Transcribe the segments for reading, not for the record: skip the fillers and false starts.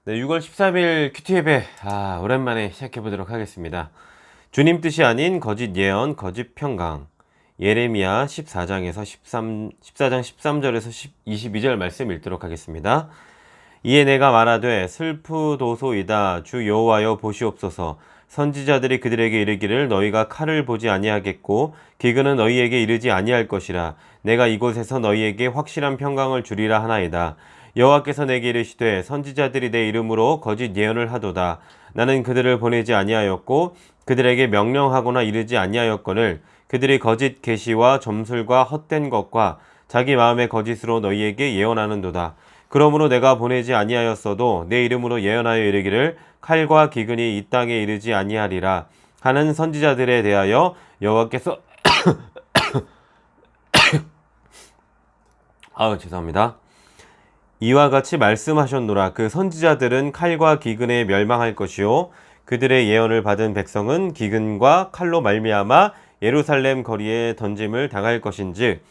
네, 6월 13일 큐티예배 오랜만에 시작해 보도록 하겠습니다. 주님 뜻이 아닌 거짓 예언, 거짓 평강. 예레미야 14장에서 14장 13절에서 22절 말씀 읽도록 하겠습니다. 이에 내가 말하되 슬프도소이다. 주 여호와여 보시옵소서. 선지자들이 그들에게 이르기를 너희가 칼을 보지 아니하겠고 기근은 너희에게 이르지 아니할 것이라. 내가 이곳에서 너희에게 확실한 평강을 주리라 하나이다. 여호와께서 내게 이르시되 선지자들이 내 이름으로 거짓 예언을 하도다. 나는 그들을 보내지 아니하였고 그들에게 명령하거나 이르지 아니하였거늘 그들이 거짓 계시와 점술과 헛된 것과 자기 마음의 거짓으로 너희에게 예언하는도다. 그러므로 내가 보내지 아니하였어도 내 이름으로 예언하여 이르기를 칼과 기근이 이 땅에 이르지 아니하리라 하는 선지자들에 대하여 여호와께서 죄송합니다. 이와 같이 말씀하셨노라. 그 선지자들은 칼과 기근에 멸망할 것이요 그들의 예언을 받은 백성은 기근과 칼로 말미암아 예루살렘 거리에 던짐을 당할 것인즉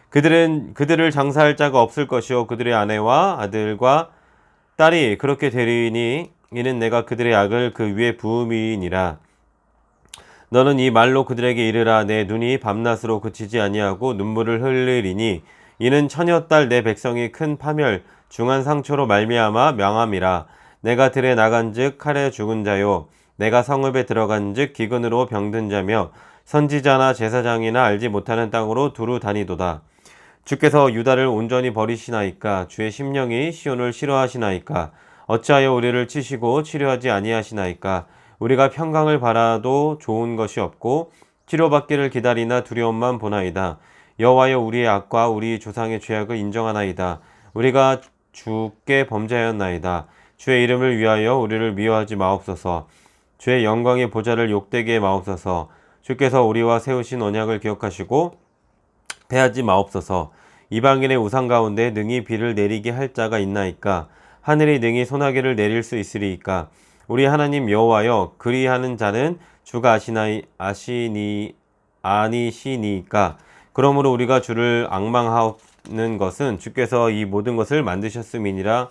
그들을 장사할 자가 없을 것이요 그들의 아내와 아들과 딸이 그렇게 되리니 이는 내가 그들의 악을 그 위에 부음이니라. 너는 이 말로 그들에게 이르라. 내 눈이 밤낮으로 그치지 아니하고 눈물을 흘리리니 이는 처녀딸 내 백성이 큰 파멸 중한 상처로 말미암아 명함이라. 내가 들에 나간즉 칼에 죽은 자요 내가 성읍에 들어간즉 기근으로 병든 자며 선지자나 제사장이나 알지 못하는 땅으로 두루 다니도다. 주께서 유다를 온전히 버리시나이까? 주의 심령이 시온을 싫어하시나이까? 어찌하여 우리를 치시고 치료하지 아니하시나이까? 우리가 평강을 바라도 좋은 것이 없고 치료받기를 기다리나 두려움만 보나이다. 여호와여 우리의 악과 우리 조상의 죄악을 인정하나이다. 우리가 주께 범죄하였나이다. 주의 이름을 위하여 우리를 미워하지 마옵소서. 주의 영광의 보좌를 욕되게 마옵소서. 주께서 우리와 세우신 언약을 기억하시고 패하지 마옵소서. 이방인의 우상 가운데 능히 비를 내리게 할 자가 있나이까? 하늘이 능히 소나기를 내릴 수 있으리이까? 우리 하나님 여호와여 그리하는 자는 주가 아니시니까? 그러므로 우리가 주를 앙망하는 것은 주께서 이 모든 것을 만드셨음이니라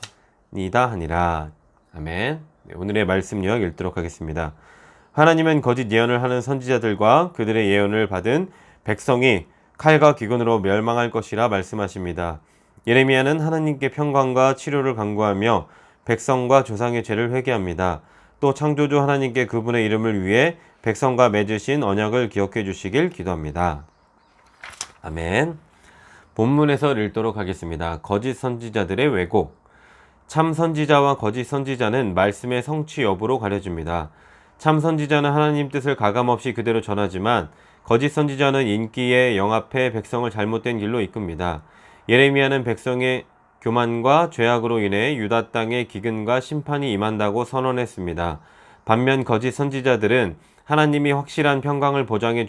하니라. 아멘. 오늘의 말씀 요약 읽도록 하겠습니다. 하나님은 거짓 예언을 하는 선지자들과 그들의 예언을 받은 백성이 칼과 기근으로 멸망할 것이라 말씀하십니다. 예레미야는 하나님께 평강과 치료를 간구하며 백성과 조상의 죄를 회개합니다. 또 창조주 하나님께 그분의 이름을 위해 백성과 맺으신 언약을 기억해 주시길 기도합니다. 아멘. 본문에서 읽도록 하겠습니다. 거짓 선지자들의 왜곡. 참 선지자와 거짓 선지자는 말씀의 성취 여부로 가려집니다. 참 선지자는 하나님 뜻을 가감없이 그대로 전하지만 거짓 선지자는 인기에 영합해 백성을 잘못된 길로 이끕니다. 예레미야는 백성의 교만과 죄악으로 인해 유다 땅에 기근과 심판이 임한다고 선언했습니다. 반면 거짓 선지자들은 하나님이 확실한 평강을 보장해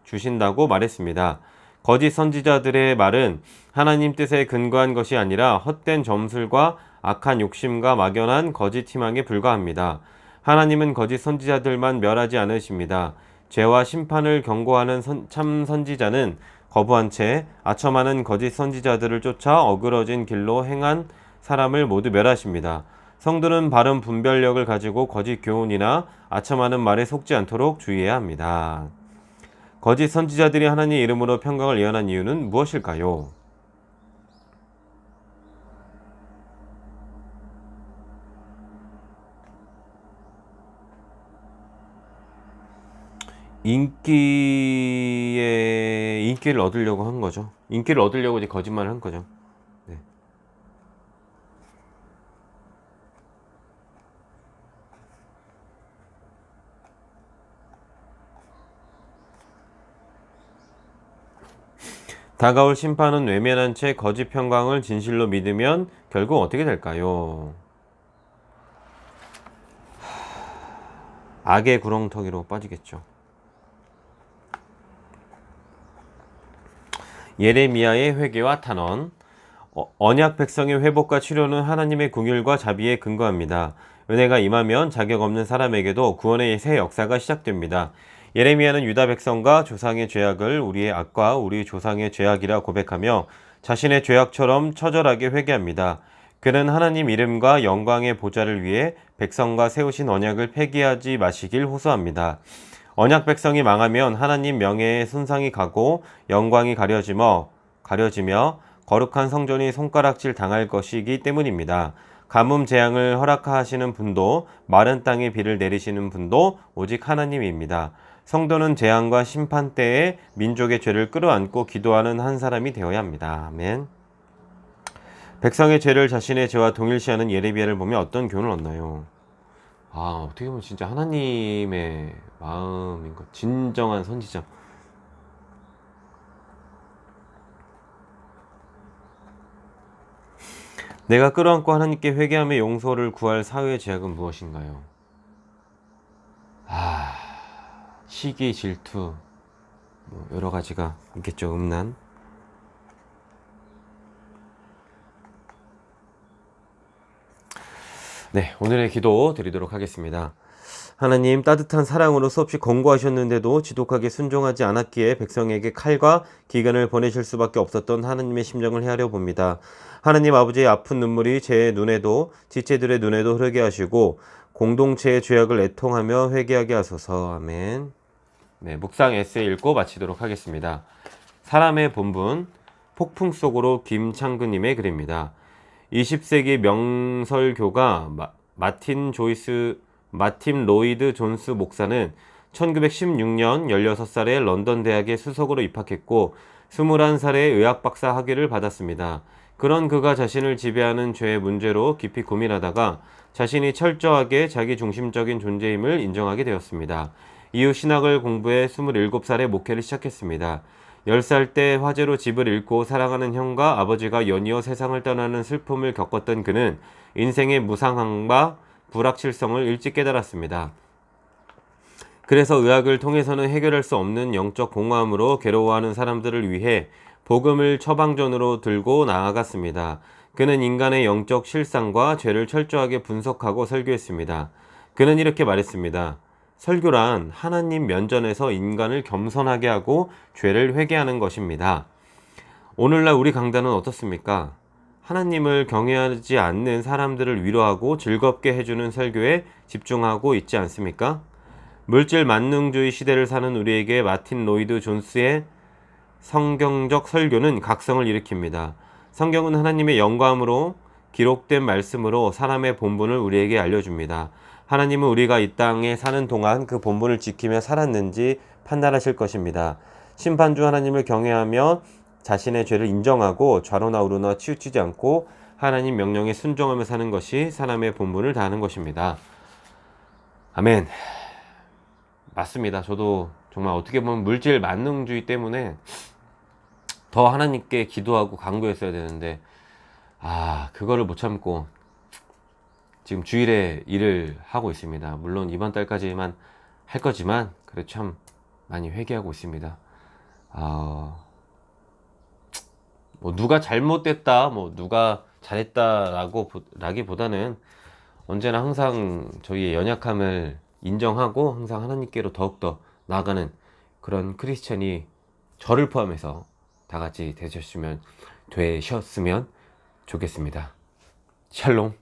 주신다고 말했습니다. 거짓 선지자들의 말은 하나님 뜻에 근거한 것이 아니라 헛된 점술과 악한 욕심과 막연한 거짓 희망에 불과합니다. 하나님은 거짓 선지자들만 멸하지 않으십니다. 죄와 심판을 경고하는 참 선지자는 거부한 채 아첨하는 거짓 선지자들을 쫓아 어그러진 길로 행한 사람을 모두 멸하십니다. 성도는 바른 분별력을 가지고 거짓 교훈이나 아첨하는 말에 속지 않도록 주의해야 합니다. 거짓 선지자들이 하나님의 이름으로 평강을 예언한 이유는 무엇일까요? 인기를 얻으려고 한 거죠. 인기를 얻으려고 이제 거짓말을 한 거죠. 네. 다가올 심판은 외면한 채 거짓 평강을 진실로 믿으면 결국 어떻게 될까요? 악의 구렁텅이로 빠지겠죠. 예레미야의 회개와 탄원. 언약 백성의 회복과 치료는 하나님의 긍휼과 자비에 근거합니다. 은혜가 임하면 자격 없는 사람에게도 구원의 새 역사가 시작됩니다. 예레미야는 유다 백성과 조상의 죄악을 우리의 악과 우리 조상의 죄악이라 고백하며 자신의 죄악처럼 처절하게 회개합니다. 그는 하나님 이름과 영광의 보좌를 위해 백성과 세우신 언약을 폐기하지 마시길 호소합니다. 언약 백성이 망하면 하나님 명예에 손상이 가고 영광이 가려지며 거룩한 성전이 손가락질 당할 것이기 때문입니다. 가뭄 재앙을 허락하시는 분도 마른 땅에 비를 내리시는 분도 오직 하나님입니다. 성도는 재앙과 심판 때에 민족의 죄를 끌어안고 기도하는 한 사람이 되어야 합니다. 아멘. 백성의 죄를 자신의 죄와 동일시하는 예레미야를 보면 어떤 교훈을 얻나요? 어떻게 보면 진짜 하나님의 마음인 것, 진정한 선지자. 내가 끌어안고 하나님께 회개하며 용서를 구할 사회의 제약은 무엇인가요? 시기, 질투, 여러 가지가 있겠죠. 음란. 네, 오늘의 기도 드리도록 하겠습니다. 하나님, 따뜻한 사랑으로 수없이 권고하셨는데도 지독하게 순종하지 않았기에 백성에게 칼과 기근을 보내실 수밖에 없었던 하나님의 심정을 헤아려 봅니다. 하나님 아버지의 아픈 눈물이 제 눈에도 지체들의 눈에도 흐르게 하시고 공동체의 죄악을 애통하며 회개하게 하소서. 아멘. 네, 묵상 에세이 읽고 마치도록 하겠습니다. 사람의 본분, 폭풍 속으로 김창근님의 글입니다. 20세기 명설교가 마틴 로이드 존스 목사는 1916년 16살에 런던 대학의 수석으로 입학했고 21살에 의학 박사 학위를 받았습니다. 그런 그가 자신을 지배하는 죄의 문제로 깊이 고민하다가 자신이 철저하게 자기 중심적인 존재임을 인정하게 되었습니다. 이후 신학을 공부해 27살에 목회를 시작했습니다. 10살 때 화재로 집을 잃고 사랑하는 형과 아버지가 연이어 세상을 떠나는 슬픔을 겪었던 그는 인생의 무상함과 불확실성을 일찍 깨달았습니다. 그래서 의학을 통해서는 해결할 수 없는 영적 공허함으로 괴로워하는 사람들을 위해 복음을 처방전으로 들고 나아갔습니다. 그는 인간의 영적 실상과 죄를 철저하게 분석하고 설교했습니다. 그는 이렇게 말했습니다. 설교란 하나님 면전에서 인간을 겸손하게 하고 죄를 회개하는 것입니다. 오늘날 우리 강단은 어떻습니까? 하나님을 경외하지 않는 사람들을 위로하고 즐겁게 해주는 설교에 집중하고 있지 않습니까? 물질 만능주의 시대를 사는 우리에게 마틴 로이드 존스의 성경적 설교는 각성을 일으킵니다. 성경은 하나님의 영감으로 기록된 말씀으로 사람의 본분을 우리에게 알려줍니다. 하나님은 우리가 이 땅에 사는 동안 그 본분을 지키며 살았는지 판단하실 것입니다. 심판주 하나님을 경외하며 자신의 죄를 인정하고 좌로나 우로나 치우치지 않고 하나님 명령에 순종하며 사는 것이 사람의 본분을 다하는 것입니다. 아멘. 맞습니다. 저도 정말 어떻게 보면 물질 만능주의 때문에 더 하나님께 기도하고 간구했어야 되는데 그거를 못 참고 지금 주일에 일을 하고 있습니다. 물론 이번 달까지만 할 거지만 그래도 참 많이 회개하고 있습니다. 누가 잘못됐다, 누가 잘했다라기보다는 언제나 항상 저희의 연약함을 인정하고 항상 하나님께로 더욱더 나아가는 그런 크리스천이 저를 포함해서 다 같이 되셨으면 좋겠습니다. 샬롬.